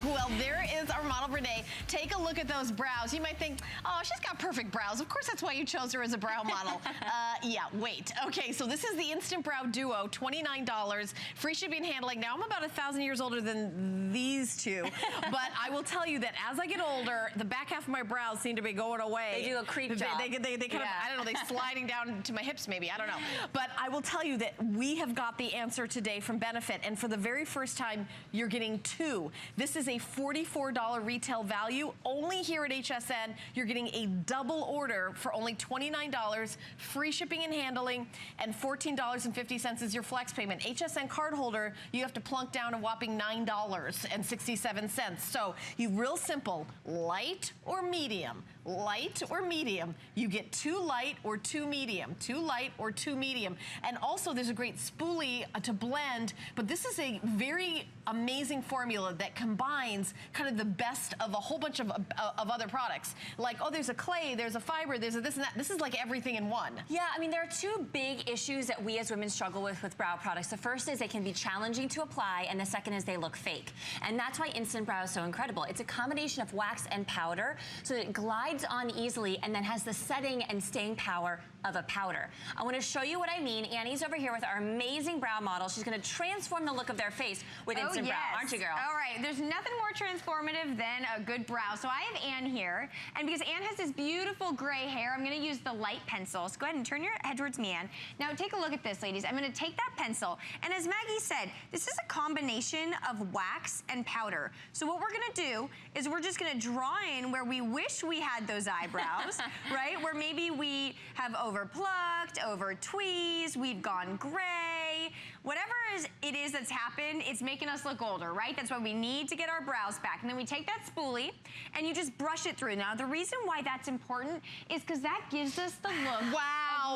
Well, there is our model, Renee. Take a look at those brows. You might think, oh, she's got perfect brows. Of course, that's why you chose her as a brow model. Yeah, wait. Okay, so this is the Instant Brow Duo, $29, free shipping and handling. Now, I'm about 1,000 years older than these two, but I will tell you that as I get older, the back half of my brows seem to be going away. They do a creep job. They kind of, I don't know, they're sliding down to my hips maybe, I don't know. But I will tell you that we have got the answer today from Benefit, and for the very first time, you're getting two. This is a $44 retail value. Only here at HSN, you're getting a double order for only $29, free shipping and handling, and $14.50 is your flex payment. HSN card holder, you have to plunk down a whopping $9.67. So you real simple, light or medium. Light or medium. You get two light or two medium. Two light or two medium. And also there's a great spoolie to blend, but this is a very amazing formula that combines kind of the best of a whole bunch of other products. Like, oh, there's a clay, there's a fiber, there's a this and that. This is like everything in one. Yeah, I mean, there are two big issues that we as women struggle with brow products. The first is they can be challenging to apply, and the second is they look fake. And that's why Instant Brow is so incredible. It's a combination of wax and powder, so it glides on easily and then has the setting and staying power of a powder. I want to show you what I mean. Annie's over here with our amazing brow model. She's going to transform the look of their face with Instant Brow, aren't you, girl? All right, there's nothing more transformative than a good brow. So I have Anne here, and because Anne has this beautiful gray hair, I'm going to use the light pencil. So go ahead and turn your head towards me, Anne. Now take a look at this, ladies. I'm going to take that pencil, and as Maggie said, this is a combination of wax and powder. So what we're going to do is we're just going to draw in where we wish we had those eyebrows, right? Where maybe we have over-plucked, over-tweezed, we've gone gray. Whatever it is that's happened, it's making us look older, right? That's why we need to get our brows back. And then we take that spoolie and you just brush it through. Now, the reason why that's important is because that gives us the look of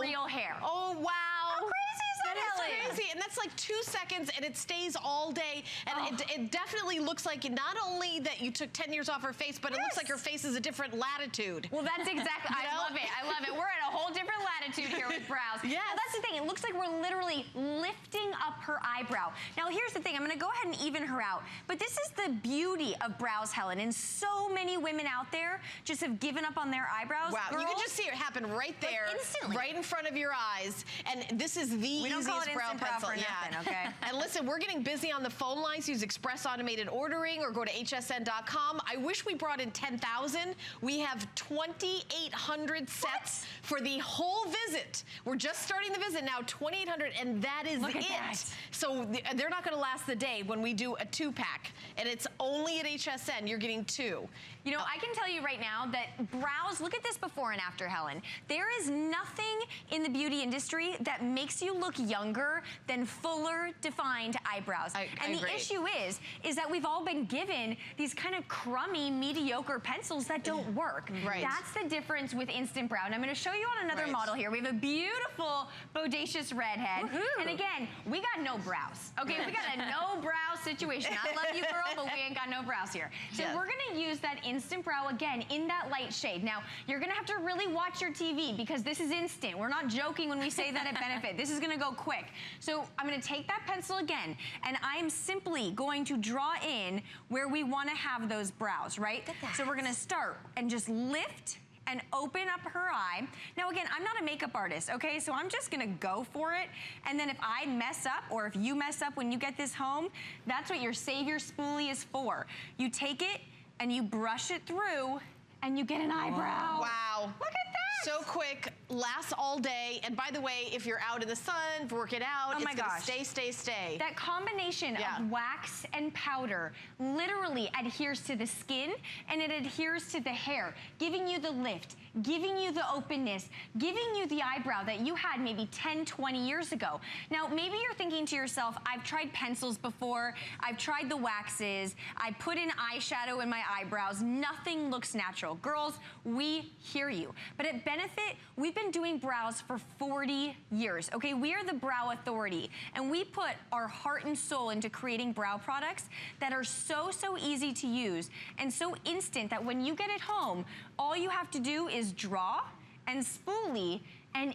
real hair. Oh, wow. How crazy is that, That is crazy. And that's like 2 seconds and it stays all day. And it definitely looks like not only that you took 10 years off her face, but it looks like her face is a different latitude. Well, that's exactly, I love it. I love it. We're at a whole different latitude here with brows. Yes. Well, that's the thing. It looks like we're literally lifting up her eyebrow. Now, here's the thing. I'm going to go ahead and even her out. But this is the beauty of brows, Helen. And so many women out there just have given up on their eyebrows. Wow. Girls, you can just see it happen right there. like instantly. Right in front of your eyes. And this is the easiest brow pencil. Nothing, okay? And listen, we're getting busy on the phone lines. Use express automated ordering or go to hsn.com. I wish we brought in 10,000. We have 2,800 sets for the whole visit. We're just starting the visit now, 2,800, and that is Look at it. that. So they're not going to last the day when we do a 2-pack, and it's only at HSN. You're getting 2. You know, I can tell you right now that brows, look at this before and after, Helen. There is nothing in the beauty industry that makes you look younger than fuller defined eyebrows. And the issue is that we've all been given these kind of crummy, mediocre pencils that don't work. Right. That's the difference with Instant Brow. And I'm going to show you on another model here. We have a beautiful, bodacious redhead. And again, we got no brows. Okay, we got a no brow situation. I love you, girl, but we ain't got no brows here. So we're going to use that Instant Brow again in that light shade. Now, you're going to have to really watch your TV because this is instant. We're not joking when we say that at Benefit. This is going to go quick. So I'm going to take that pencil again, and I'm simply going to draw in where we want to have those brows, right? So we're going to start and just lift and open up her eye. Now again, I'm not a makeup artist, okay? So I'm just gonna go for it. And then if I mess up, or if you mess up when you get this home, that's what your Savior Spoolie is for. You take it and you brush it through and you get an eyebrow. Wow. Look at that. So quick, lasts all day. And by the way, if you're out in the sun, work it out, it's gonna stay. That combination of wax and powder literally adheres to the skin and it adheres to the hair, giving you the lift, giving you the openness, giving you the eyebrow that you had maybe 10, 20 years ago. Now, maybe you're thinking to yourself, I've tried pencils before, I've tried the waxes, I put in eyeshadow in my eyebrows, nothing looks natural. Girls, we hear you. But at Benefit, we've been doing brows for 40 years, okay? We are the brow authority, and we put our heart and soul into creating brow products that are so easy to use and so instant that when you get it home, all you have to do is draw and spoolie and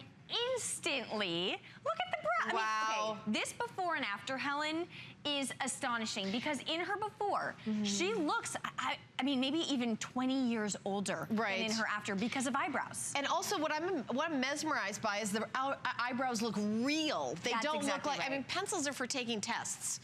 instantly look at the brow. Wow. I mean, okay, this before and after, Helen, is astonishing because in her before, she looks, I mean, maybe even 20 years older than in her after because of eyebrows. And also what I'm mesmerized by is the eyebrows look real. They don't look like, I mean, pencils are for taking tests.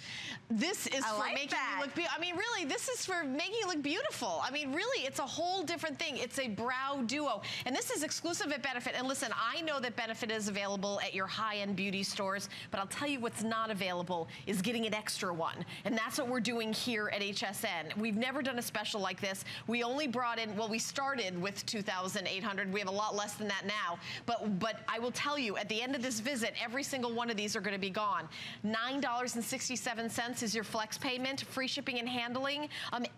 This is for making you look beautiful. I mean, really, this is for making you look beautiful. I mean, really, it's a whole different thing. It's a brow duo. And this is exclusive at Benefit. And listen, I know that Benefit is available at your high-end beauty stores, but I'll tell you what's not available is getting an extra one. And that's what we're doing here at HSN. We've never done a special like this. We only brought in, well, we started with 2,800. We have a lot less than that now. But I will tell you, at the end of this visit, every single one of these are going to be gone. $9.67 is your flex payment, free shipping and handling.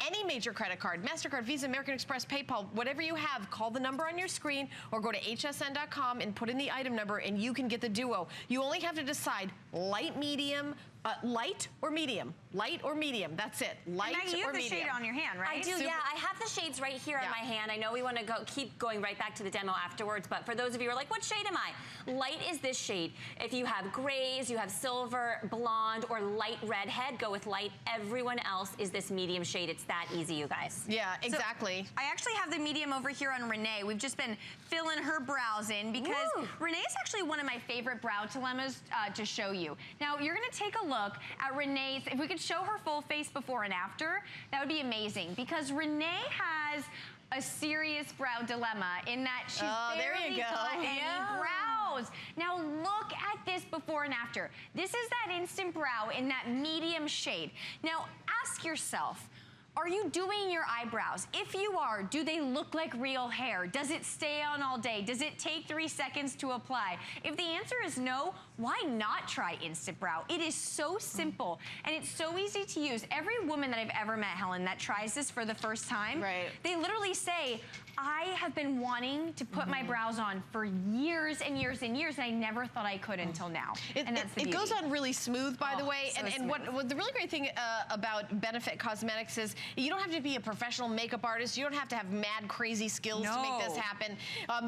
Any major credit card, MasterCard, Visa, American Express, PayPal, whatever you have, call the number on your screen or go to hsn.com and put in the item number and you can get the duo. You only have to decide light, medium, light or medium. Light or medium. That's it. Light or medium. You have the shade on your hand, right? I do, yeah. I have the shades right here on my hand. I know we want to keep going right back to the demo afterwards, but for those of you who are like, what shade am I? Light is this shade. If you have grays, you have silver, blonde, or light redhead, go with light. Everyone else is this medium shade. It's that easy, you guys. Yeah, exactly. So I actually have the medium over here on Renee. We've just been filling her brows in because Renee is actually one of my favorite brow dilemmas to show you. Now, you're going to take a look at Renee's, if we could show her full face before and after, that would be amazing because Renee has a serious brow dilemma in that she's barely got any brows. Now look at this before and after. This is that instant brow in that medium shade. Now ask yourself, are you doing your eyebrows? If you are, do they look like real hair? Does it stay on all day? Does it take 3 seconds to apply? If the answer is no, why not try Instant Brow? It is so simple and it's so easy to use. Every woman that I've ever met, Helen, that tries this for the first time, they literally say, I have been wanting to put my brows on for years and years and years, and I never thought I could until now. And that's the beauty. It goes on really smooth, by the way. So and what the really great thing about Benefit Cosmetics is you don't have to be a professional makeup artist. You don't have to have mad, crazy skills to make this happen.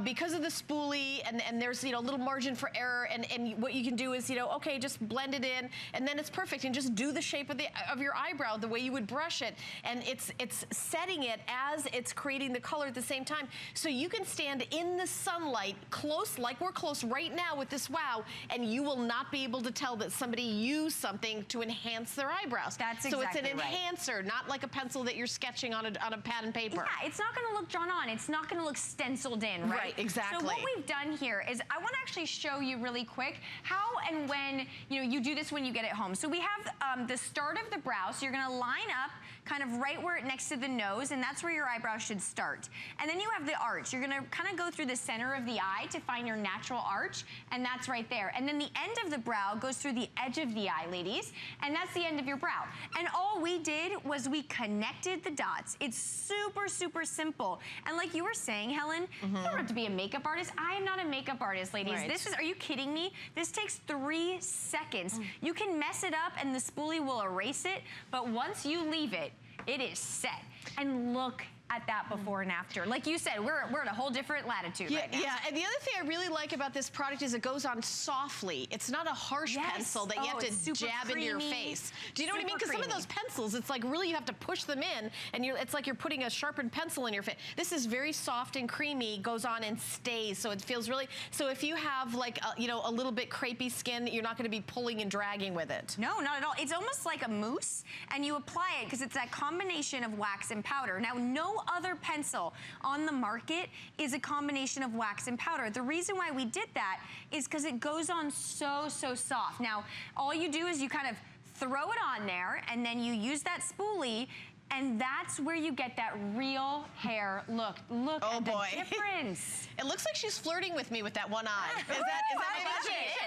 Because of the spoolie, and there's a little margin for error, and what you can do is okay, just blend it in, and then it's perfect, and just do the shape of your eyebrow the way you would brush it, and it's setting it as it's creating the color at the same time, so you can stand in the sunlight close, like we're close right now with this wow, and you will not be able to tell that somebody used something to enhance their eyebrows. That's so exactly it's an enhancer, not like a pencil that you're sketching on a pad and paper. Yeah, it's not going to look drawn on. It's not going to look stenciled in, right? Right, exactly. So what we've done here is I want to actually show you really quick how and when you do this when you get it home. So we have the start of the brow. So you're going to line up kind of right where next to the nose, and that's where your eyebrow should start. And then you have the arch. You're going to kind of go through the center of the eye to find your natural arch, and that's right there. And then the end of the brow goes through the edge of the eye, ladies, and that's the end of your brow. And all we did was we connected the dots. It's super, super simple. And like you were saying, Helen, you don't have to be a makeup artist. I am not a makeup artist, ladies. Right. This is, are you kidding me? This takes 3 seconds. You can mess it up and the spoolie will erase it, but once you leave it, it is set. And look at that before and after. Like you said, we're at a whole different latitude right now. Yeah, and the other thing I really like about this product is it goes on softly. It's not a harsh pencil that you have to jab into your face. Do you know what I mean? Because some of those pencils, it's like really you have to push them in, and it's like you're putting a sharpened pencil in your face. This is very soft and creamy, goes on and stays, so it feels really, so if you have like, a little bit crepey skin, you're not gonna be pulling and dragging with it. No, not at all. It's almost like a mousse, and you apply it because it's that combination of wax and powder. Now, no other pencil on the market is a combination of wax and powder. The reason why we did that is because it goes on so, so soft. Now, all you do is you kind of throw it on there, and then you use that spoolie, and that's where you get that real hair look. Look at the difference. It looks like she's flirting with me with that one eye. Is that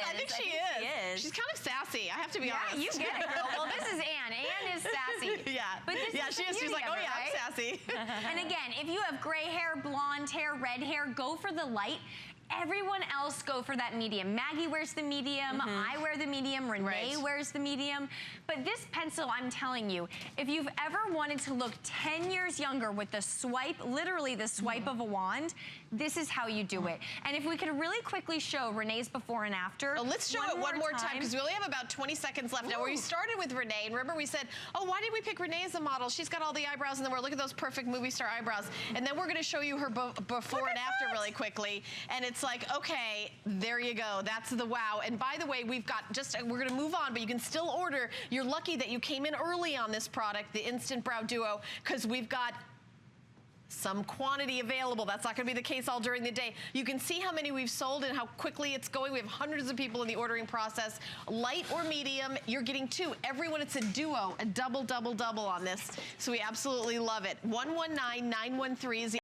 I think she is. She's kind of sassy, I have to be honest. Yeah, you get it, girl. Well, this is Anne. Anne is sassy. But this she is. She's like, oh yeah, right? I'm sassy. And again, if you have gray hair, blonde hair, red hair, go for the light. everyone else go for that medium. Maggie wears the medium, I wear the medium, Renee wears the medium. But this pencil, I'm telling you, if you've ever wanted to look 10 years younger with the swipe, literally the swipe of a wand, this is how you do it. And if we could really quickly show Renee's before and after. Oh, let's show it one more time because we only have about 20 seconds left. Now, we started with Renee, and remember we said, oh, why did we pick Renee as a model? She's got all the eyebrows in the world. Look at those perfect movie star eyebrows. And then we're going to show you her before and after really quickly. And it's like, okay, there you go. That's the wow. And by the way, we've got we're going to move on, but you can still order. You're lucky that you came in early on this product, the Instant Brow Duo, because we've got some quantity available. That's not going to be the case all during the day. You can see how many we've sold and how quickly it's going. We have hundreds of people in the ordering process. Light or medium, you're getting 2. Everyone, it's a duo, a double on this. So we absolutely love it. 119-913 is the